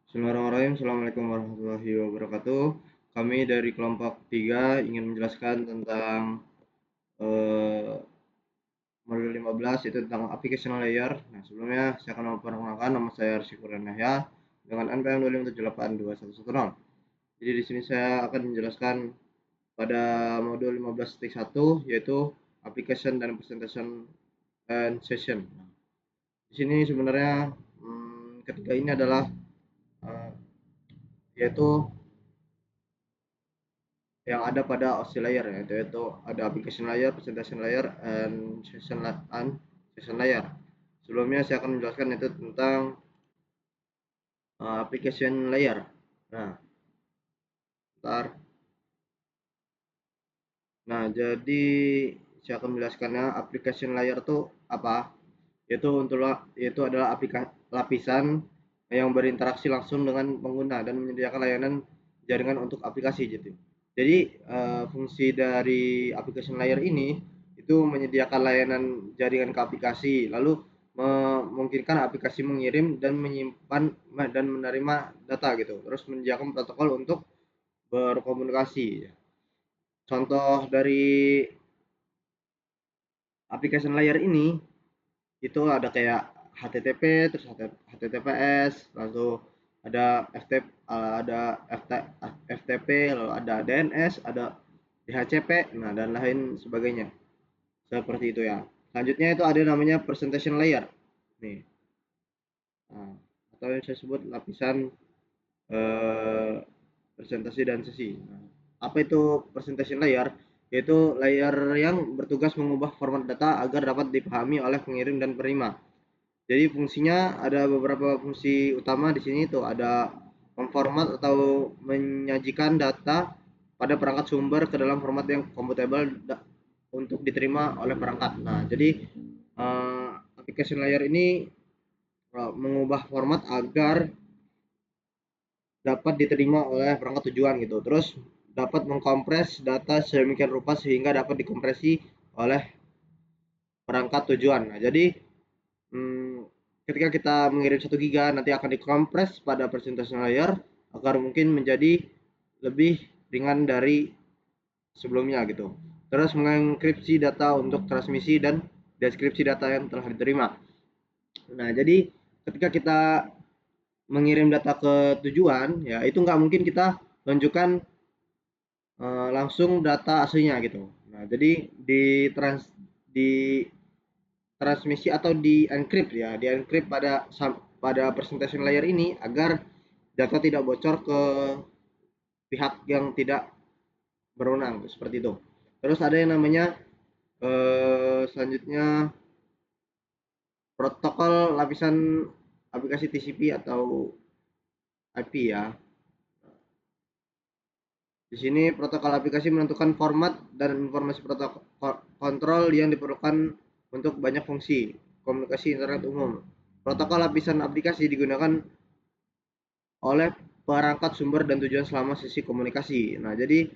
Bismillahirrahmanirrahim. Assalamualaikum warahmatullahi wabarakatuh. Kami dari kelompok 3 ingin menjelaskan tentang eh, modul 15 yaitu tentang application layer. Nah, sebelumnya saya akan memperkenalkan nama saya Rizky Kurniawan Yahya dengan NPM 257821110. Jadi di sini saya akan menjelaskan pada modul 15.1 yaitu application dan presentation and session. Nah, di sini sebenarnya ketiga ini adalah eh, yaitu yang ada pada OC layer, yaitu ada application layer, presentation layer, and session layer. Sebelumnya saya akan menjelaskan itu tentang application layer. Nah, ntar. Nah, jadi saya akan menjelaskannya application layer itu apa? Yaitu adalah lapisan yang berinteraksi langsung dengan pengguna dan menyediakan layanan jaringan untuk aplikasi gitu. Jadi fungsi dari application layer ini itu menyediakan layanan jaringan ke aplikasi, lalu memungkinkan aplikasi mengirim dan menyimpan dan menerima data gitu. Terus menyediakan protokol untuk berkomunikasi. Contoh dari application layer ini itu ada kayak HTTP, terus HTTPS, lalu ada FTP, lalu ada DNS, ada DHCP, nah dan lain sebagainya. Seperti itu ya. Selanjutnya itu ada namanya presentation layer. Nih. Nah, atau yang saya sebut lapisan eh, presentasi dan sesi. Nah, apa itu presentation layer? Yaitu layer yang bertugas mengubah format data agar dapat dipahami oleh pengirim dan penerima. Jadi fungsinya ada beberapa fungsi utama di sini tuh ada memformat atau menyajikan data pada perangkat sumber ke dalam format yang compatible untuk diterima oleh perangkat. Nah, jadi application layer ini mengubah format agar dapat diterima oleh perangkat tujuan gitu. Terus dapat mengkompres data sedemikian rupa sehingga dapat dikompresi oleh perangkat tujuan. Nah, jadi ketika kita mengirim 1 giga nanti akan dikompres pada presentation layer agar mungkin menjadi lebih ringan dari sebelumnya gitu. Terus mengenkripsi data untuk transmisi dan deskripsi data yang telah diterima. Nah, jadi ketika kita mengirim data ke tujuan, ya itu nggak mungkin kita tunjukkan langsung data aslinya gitu. Nah, jadi di transmisi atau di encrypt ya, di encrypt pada presentation layer ini agar data tidak bocor ke pihak yang tidak berwenang seperti itu. Terus ada yang namanya selanjutnya protokol lapisan aplikasi TCP atau IP ya. Di sini protokol aplikasi menentukan format dan informasi protokol kontrol yang diperlukan untuk banyak fungsi komunikasi internet umum. Protokol lapisan aplikasi digunakan oleh perangkat sumber dan tujuan selama sesi komunikasi. Nah, di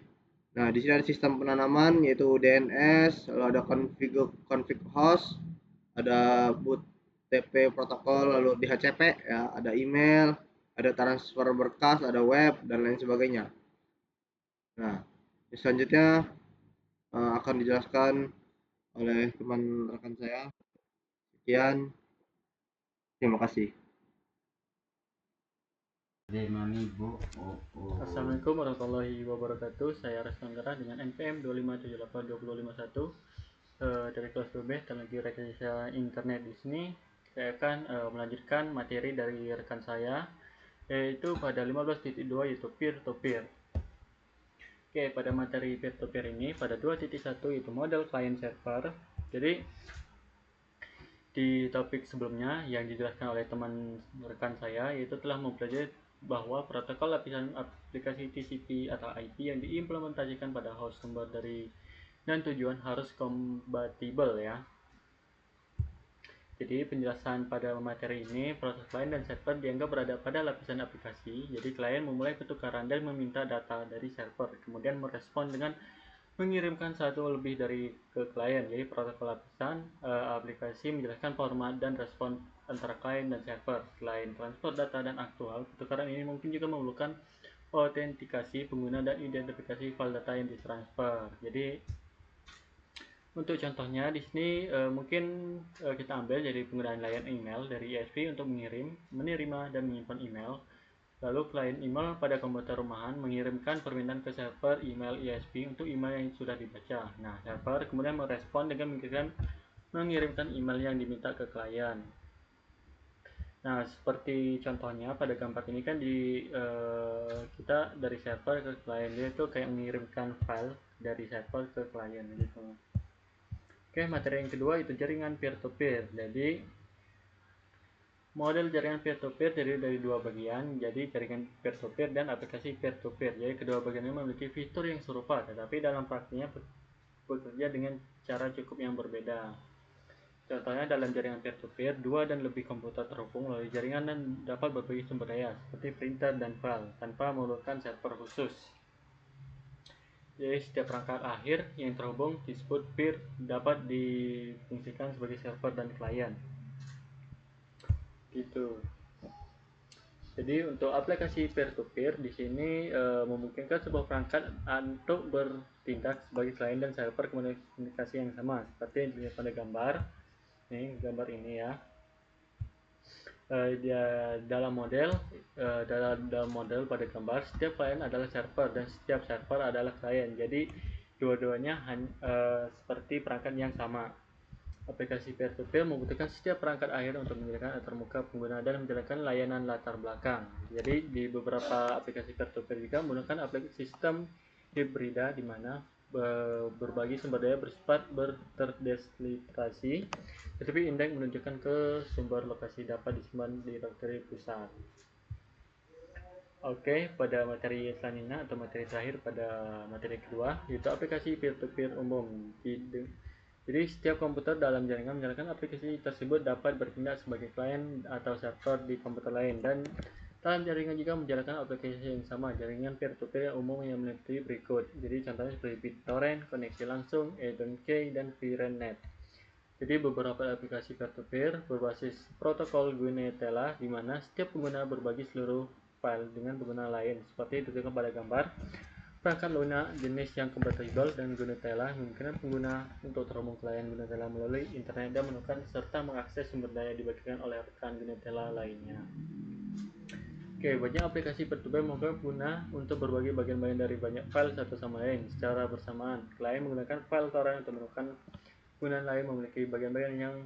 sini ada sistem penanaman yaitu DNS, lalu ada config host, ada boot TP protokol, lalu DHCP ya, ada email, ada transfer berkas, ada web dan lain sebagainya. Nah, selanjutnya akan dijelaskan oleh teman rekan saya. Sekian, terima kasih. Assalamualaikum warahmatullahi wabarakatuh. Saya Resman Gerah dengan NPM 257825051 dari kelas 2B Teknologi Rekayasa Internet. Di sini saya akan melanjutkan materi dari rekan saya, yaitu pada 15.2 yaitu peer to peer. Oke, pada materi peer to peer ini pada 2.1 yaitu model client server. Jadi di topik sebelumnya yang dijelaskan oleh teman rekan saya yaitu telah mempelajari bahwa protokol lapisan aplikasi TCP atau IP yang diimplementasikan pada host sumber dari dan tujuan harus kompatibel ya. Jadi penjelasan pada materi ini, proses client dan server dianggap berada pada lapisan aplikasi. Jadi klien memulai pertukaran dan meminta data dari server, kemudian merespon dengan mengirimkan satu lebih dari ke klien. Jadi protokol lapisan aplikasi menjelaskan format dan respon antara klien dan server. Selain transport data dan aktual, pertukaran ini mungkin juga memerlukan autentikasi pengguna dan identifikasi file data yang ditransfer. Jadi untuk contohnya di sini mungkin kita ambil dari penggunaan layanan email dari ISP untuk mengirim, menerima dan menyimpan email. Lalu klien email pada komputer rumahan mengirimkan permintaan ke server email ISP untuk email yang sudah dibaca. Nah, server kemudian merespon dengan mengirimkan email yang diminta ke klien. Nah, seperti contohnya pada gambar ini kan kita dari server ke klien, dia itu kayak mengirimkan file dari server ke klien gitu. Oke, materi yang kedua itu jaringan peer-to-peer. Jadi model jaringan peer-to-peer terdiri dari dua bagian, jadi jaringan peer-to-peer dan aplikasi peer-to-peer. Jadi kedua bagian ini memiliki fitur yang serupa, tetapi dalam praktiknya bekerja dengan cara cukup yang berbeda. Contohnya dalam jaringan peer-to-peer, dua dan lebih komputer terhubung melalui jaringan dan dapat berbagi sumber daya seperti printer dan file tanpa memerlukan server khusus. Jadi setiap perangkat akhir yang terhubung disebut peer dapat difungsikan sebagai server dan klien. Gitu. Jadi untuk aplikasi peer-to-peer di sini memungkinkan sebuah perangkat untuk bertindak sebagai klien dan server komunikasi yang sama seperti yang dilihat pada gambar. Nih gambar ini ya. Dalam model pada gambar setiap klien adalah server dan setiap server adalah klien. Jadi dua-duanya seperti perangkat yang sama. Aplikasi peer-to-peer membutuhkan setiap perangkat akhir untuk menjadikan antarmuka pengguna dan menjalankan layanan latar belakang. Jadi di beberapa aplikasi peer-to-peer juga menggunakan aplikasi sistem hibrida di mana berbagi sumber daya bersifat berterdeskripsi, tetapi indeks menunjukkan ke sumber lokasi dapat disimpan di directory pusat. Oke, pada materi selanjutnya atau materi terakhir pada materi kedua yaitu aplikasi peer-to-peer umum. Jadi setiap komputer dalam jaringan menjalankan aplikasi tersebut dapat bertindak sebagai klien atau server di komputer lain dan dalam jaringan juga menjalankan aplikasi yang sama. Jaringan peer-to-peer yang umum yang meliputi berikut. Jadi contohnya seperti BitTorrent, koneksi langsung, Edon-Key, dan VRNet. Jadi beberapa aplikasi peer-to-peer berbasis protokol Gnutella di mana setiap pengguna berbagi seluruh file dengan pengguna lain. Seperti ditunjukkan pada gambar, perangkat Luna jenis yang kompatibel dengan Gnutella memungkinkan pengguna untuk terhubung klien Gnutella melalui internet dan menemukan serta mengakses sumber daya dibagikan oleh rekan Gnutella lainnya. Oke, banyak aplikasi peer-to-peer memungkinkan pengguna untuk berbagi bagian-bagian dari banyak file satu sama lain secara bersamaan. Klien menggunakan file torrent untuk menemukan penggunaan lain memiliki bagian-bagian yang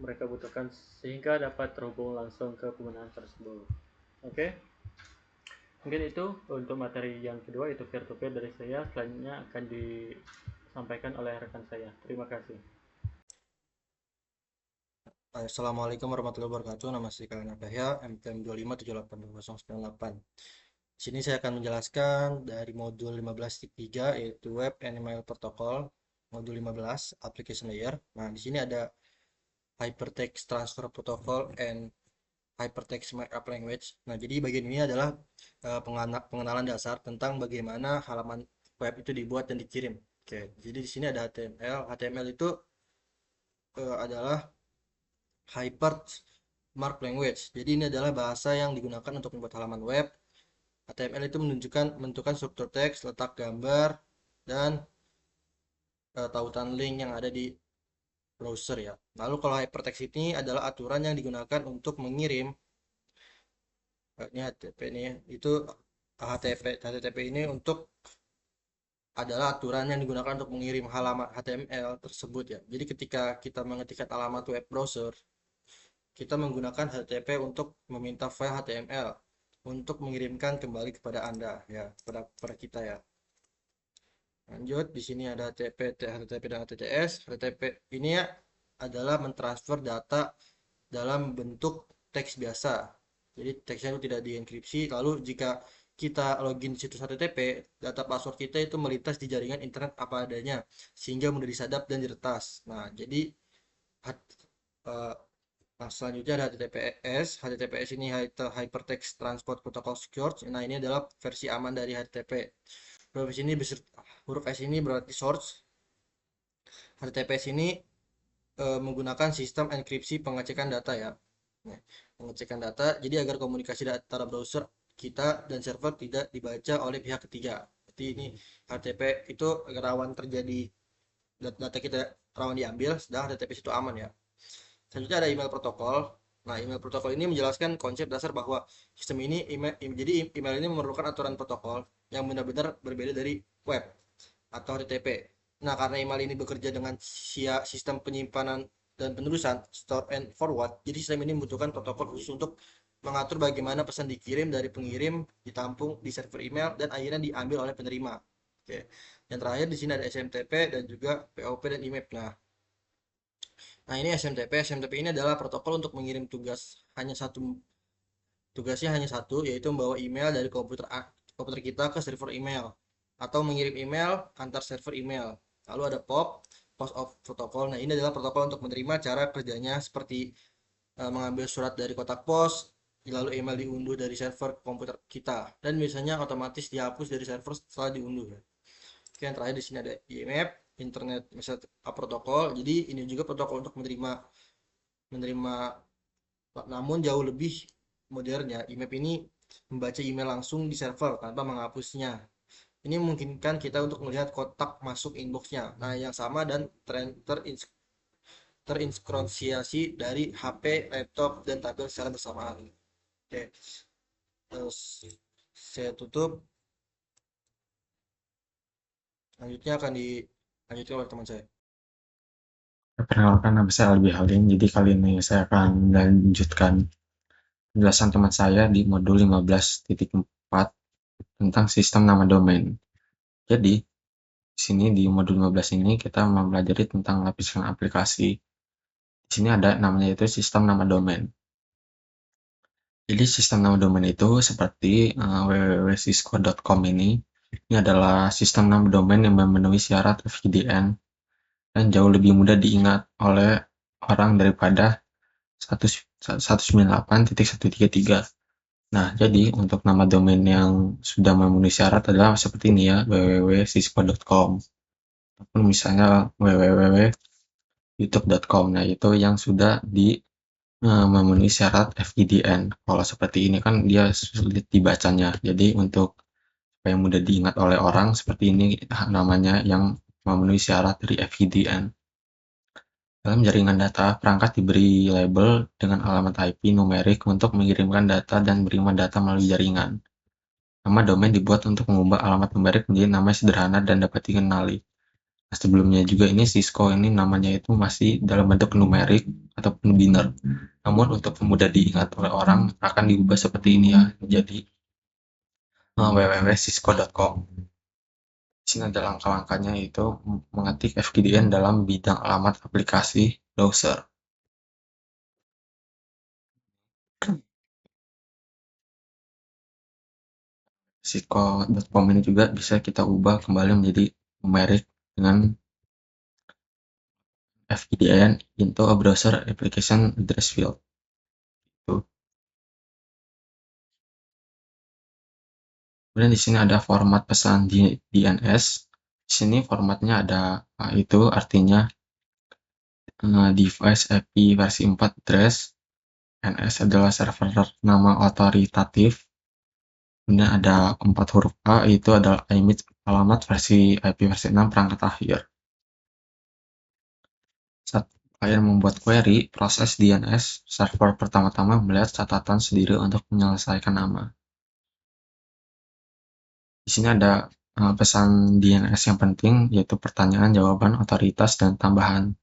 mereka butuhkan sehingga dapat terhubung langsung ke penggunaan tersebut. Oke, mungkin itu untuk materi yang kedua, itu peer-to-peer dari saya. Selanjutnya akan disampaikan oleh rekan saya. Terima kasih. Assalamualaikum warahmatullahi wabarakatuh. Nama saya Kalina Bahya, MPM 25782098. Di sini saya akan menjelaskan dari modul 15.3 yaitu Web and Email Protocol, modul 15 Application Layer. Nah, di sini ada Hypertext Transfer Protocol and Hypertext Markup Language. Nah, jadi bagian ini adalah pengenalan dasar tentang bagaimana halaman web itu dibuat dan dikirim. Oke, jadi di sini ada HTML. HTML itu adalah Hypertext Language. Jadi ini adalah bahasa yang digunakan untuk membuat halaman web. HTML itu menentukan struktur teks, letak gambar, dan tautan link yang ada di browser ya. Lalu kalau hypertext ini adalah aturan yang digunakan untuk mengirim ini HTTP ini itu HTTP ini untuk adalah aturan yang digunakan untuk mengirim halaman HTML tersebut ya. Jadi ketika kita mengetikkan alamat web browser, kita menggunakan HTTP untuk meminta file HTML untuk mengirimkan kembali kepada Anda ya, kepada kita ya. Lanjut, di sini ada HTTP dan HTTPS. HTTP ini ya adalah mentransfer data dalam bentuk teks biasa. Jadi teksnya itu tidak dienkripsi. Lalu jika kita login situs HTTP, data password kita itu melintas di jaringan internet apa adanya, sehingga mudah disadap dan diretas. Nah, jadi selanjutnya ada HTTPS. HTTPS ini Hypertext Transport Protocol Secure. Nah, ini adalah versi aman dari HTTP. Huruf S ini berarti source. HTTPS ini menggunakan sistem enkripsi pengecekan data ya. Nah, pengecekan data, jadi agar komunikasi antara browser kita dan server tidak dibaca oleh pihak ketiga. Jadi ini HTTP itu rawan terjadi, data kita rawan diambil, sedangkan HTTP itu aman ya. Selanjutnya ada email protokol. Nah, email protokol ini menjelaskan konsep dasar bahwa sistem ini jadi email ini memerlukan aturan protokol yang benar-benar berbeda dari web atau HTTP. Nah, karena email ini bekerja dengan sistem penyimpanan dan penerusan store and forward, jadi sistem ini membutuhkan protokol khusus untuk mengatur bagaimana pesan dikirim dari pengirim, ditampung di server email, dan akhirnya diambil oleh penerima. Oke. Yang terakhir di sini ada SMTP dan juga POP dan IMAP. Nah, ini SMTP. SMTP ini adalah protokol untuk mengirim tugasnya hanya satu, yaitu membawa email dari komputer kita ke server email atau mengirim email antar server email. Lalu ada post of protokol. Nah, ini adalah protokol untuk menerima. Cara kerjanya seperti mengambil surat dari kotak pos, lalu email diunduh dari server komputer kita, dan biasanya otomatis dihapus dari server setelah diunduh. Oke, yang terakhir di sini ada IMAP, Internet Message Protocol. Jadi ini juga protokol untuk menerima menerima namun jauh lebih modern ya. IMAP ini membaca email langsung di server tanpa menghapusnya. Ini memungkinkan kita untuk melihat kotak masuk inboxnya. Nah, yang sama dan terinskripsi dari HP, laptop, dan tablet secara bersamaan. Oke, terus saya tutup. Selanjutnya akan dilanjutkan oleh teman saya. Perkenalkan, nama saya Albi Halim. Jadi kali ini saya akan melanjutkan penjelasan teman saya di modul 15.4 tentang sistem nama domain. Jadi, di sini di modul 15 ini kita mempelajari tentang lapisan aplikasi. Di sini ada namanya itu sistem nama domain. Jadi sistem nama domain itu seperti www.cisco.com ini adalah sistem nama domain yang memenuhi syarat FQDN dan jauh lebih mudah diingat oleh orang daripada 198.133. Nah, jadi untuk nama domain yang sudah memenuhi syarat adalah seperti ini ya, www.cisco.com ataupun misalnya www.youtube.com. Nah, itu yang sudah memenuhi syarat FQDN. Kalau seperti ini kan dia sulit dibacanya. Jadi untuk supaya mudah diingat oleh orang seperti ini namanya yang memenuhi syarat dari FQDN. Dalam jaringan data, perangkat diberi label dengan alamat IP numerik untuk mengirimkan data dan menerima data melalui jaringan. Nama domain dibuat untuk mengubah alamat numerik menjadi nama sederhana dan dapat dikenali. Nah, sebelumnya juga ini Cisco ini namanya itu masih dalam bentuk numerik ataupun biner. Namun untuk mudah diingat oleh orang akan diubah seperti ini ya, menjadi www.cisco.com. Di sini ada langkah-langkahnya, yaitu mengetik FQDN dalam bidang alamat aplikasi browser. Cisco.com ini juga bisa kita ubah kembali menjadi numerik dengan FQDN into a browser application address field. Kemudian di sini ada format pesan DNS. Di sini formatnya ada itu artinya device IP versi 4 address. NS adalah server nama otoritatif. Kemudian ada 4 huruf A, itu adalah alamat versi IP versi 6 perangkat akhir. Saat kalian membuat query, proses DNS server pertama-tama melihat catatan sendiri untuk menyelesaikan nama. Di sini ada pesan DNS yang penting, yaitu pertanyaan, jawaban, otoritas, dan tambahan.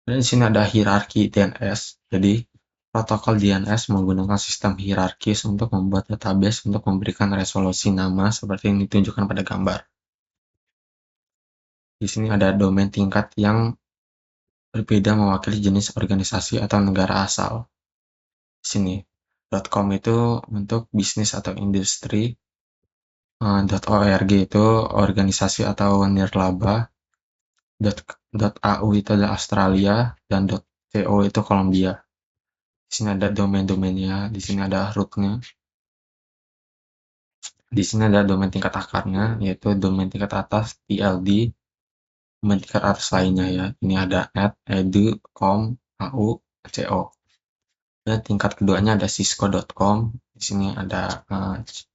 Dan di sini ada hierarki DNS. Jadi, protokol DNS menggunakan sistem hierarkis untuk membuat database untuk memberikan resolusi nama seperti yang ditunjukkan pada gambar. Di sini ada domain tingkat yang berbeda mewakili jenis organisasi atau negara asal. Di sini, .com itu untuk bisnis atau industri, .org itu organisasi atau nirlaba, .au itu adalah Australia, dan .co itu Kolombia. Di sini ada domain-domainnya, di sini ada rootnya. Di sini ada domain tingkat akarnya, yaitu domain tingkat atas TLD, domain tingkat atas lainnya ya. Ini ada @, edu, com, au, CO. Dan tingkat keduanya ada cisco.com. Di sini ada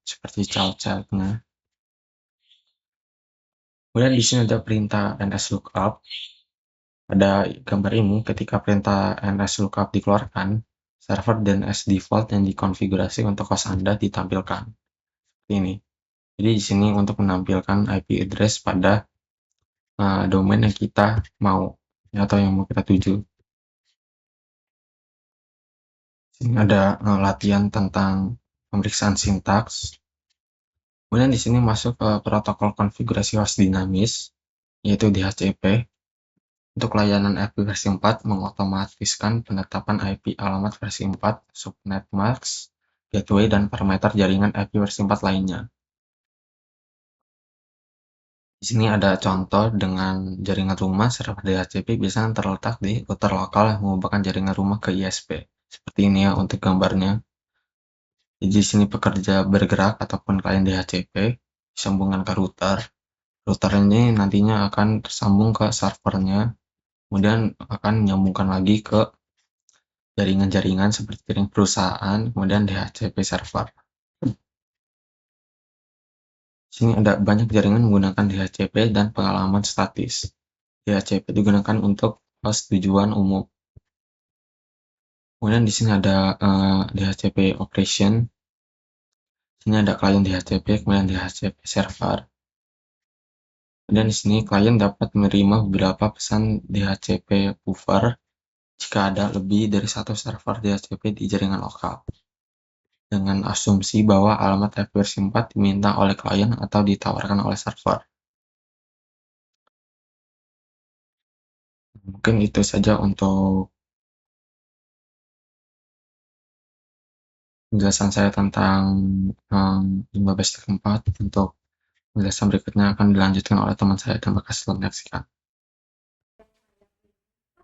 seperti child-nya. Kemudian di sini ada perintah NSLOOKUP. Pada gambar ini, ketika perintah NSLOOKUP dikeluarkan, server DNS default yang dikonfigurasi untuk host Anda ditampilkan. Seperti ini. Jadi di sini untuk menampilkan IP address pada domain yang kita mau atau yang mau kita tuju. Sini ada latihan tentang pemeriksaan sintaks. Kemudian di sini masuk ke protokol konfigurasi host dinamis, yaitu DHCP. Untuk layanan IP versi 4 mengotomatiskan penetapan IP alamat versi 4, subnet mask, gateway, dan parameter jaringan IP versi 4 lainnya. Di sini ada contoh dengan jaringan rumah server DHCP biasanya terletak di router lokal yang menghubungkan jaringan rumah ke ISP. Seperti ini ya untuk gambarnya. Jadi di sini pekerja bergerak ataupun klien DHCP disambungkan ke router. Router ini nantinya akan tersambung ke servernya, kemudian akan menyambungkan lagi ke jaringan-jaringan seperti jaringan perusahaan, kemudian DHCP server. Di sini ada banyak jaringan menggunakan DHCP dan pengalaman statis. DHCP digunakan untuk host tujuan umum. Kemudian di sini ada DHCP operation. Di sini ada klien DHCP, kemudian DHCP server. Kemudian di sini klien dapat menerima beberapa pesan DHCP buffer jika ada lebih dari satu server DHCP di jaringan lokal, dengan asumsi bahwa alamat IP versi 4 diminta oleh klien atau ditawarkan oleh server. Mungkin itu saja untuk penjelasan saya tentang 15.4. Untuk penjelasan berikutnya akan dilanjutkan oleh teman saya. Terima kasih telah menyaksikan.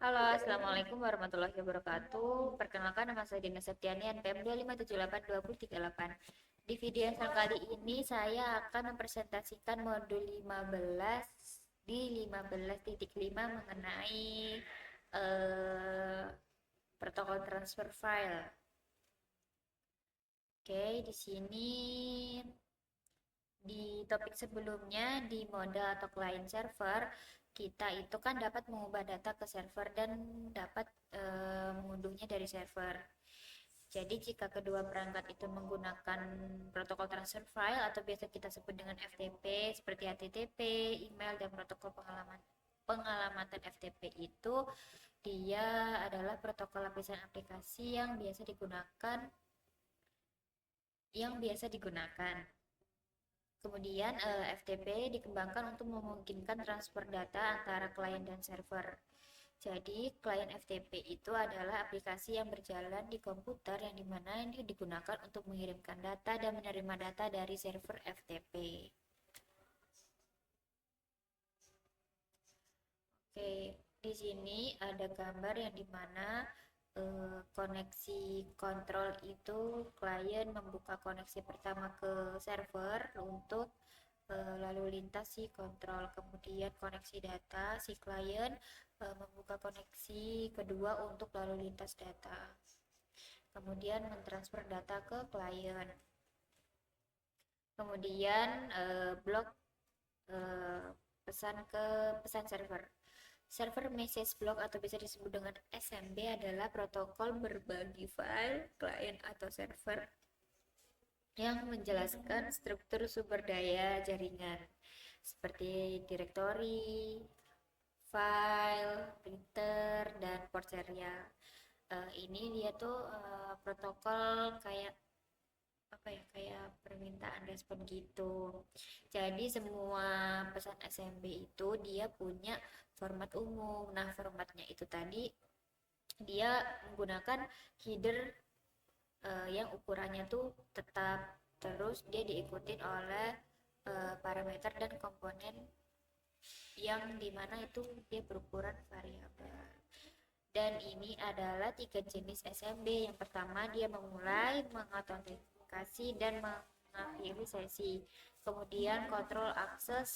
Halo, Assalamualaikum warahmatullahi wabarakatuh. Perkenalkan, nama saya Dina Septiani, NPM 2578238. Di video yang kali ini saya akan mempresentasikan modul 15 di 15.5 mengenai protokol transfer file. Oke, di sini di topik sebelumnya di modal atau client server, kita itu kan dapat mengubah data ke server dan dapat mengunduhnya dari server. Jadi jika kedua perangkat itu menggunakan protokol transfer file atau biasa kita sebut dengan FTP seperti HTTP, email, dan protokol pengalamatan FTP itu dia adalah protokol lapisan aplikasi yang biasa digunakan. Kemudian FTP dikembangkan untuk memungkinkan transfer data antara klien dan server. Jadi klien FTP itu adalah aplikasi yang berjalan di komputer yang dimana ini digunakan untuk mengirimkan data dan menerima data dari server FTP. Oke, di sini ada gambar yang dimana koneksi kontrol itu klien membuka koneksi pertama ke server untuk lalu lintas si kontrol, kemudian koneksi data si klien membuka koneksi kedua untuk lalu lintas data, kemudian mentransfer data ke klien, kemudian blok pesan server. Server message block atau bisa disebut dengan SMB adalah protokol berbagi file klien atau server yang menjelaskan struktur sumber daya jaringan seperti direktori, file, printer, dan port serial. Ini dia tuh protokol kayak permintaan respon gitu. Jadi semua pesan SMB itu dia punya format umum. Nah, formatnya itu tadi dia menggunakan header yang ukurannya tuh tetap, terus dia diikutin oleh parameter dan komponen yang dimana itu dia berukuran variabel. Dan ini adalah 3 jenis SMB. Yang pertama dia memulai mengautentikasi dan mengakhiri sesi. Kemudian kontrol akses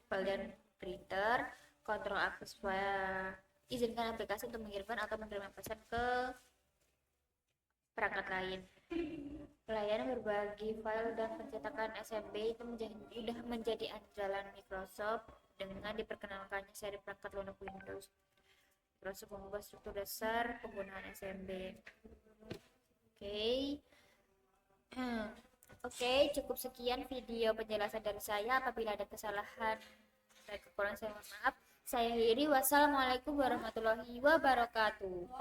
file dan printer, kontrol akses file izinkan aplikasi untuk mengirimkan atau menerima pesan ke perangkat lain. Pelayanan berbagi file dan pencetakan SMB itu sudah menjadi andalan Microsoft dengan diperkenalkannya seri perangkat lunak Windows. Microsoft mengubah struktur dasar penggunaan SMB. Oke, cukup sekian video penjelasan dari saya. Apabila ada kesalahan dan kekurangan saya mohon maaf. Saya akhiri. Wassalamualaikum warahmatullahi wabarakatuh.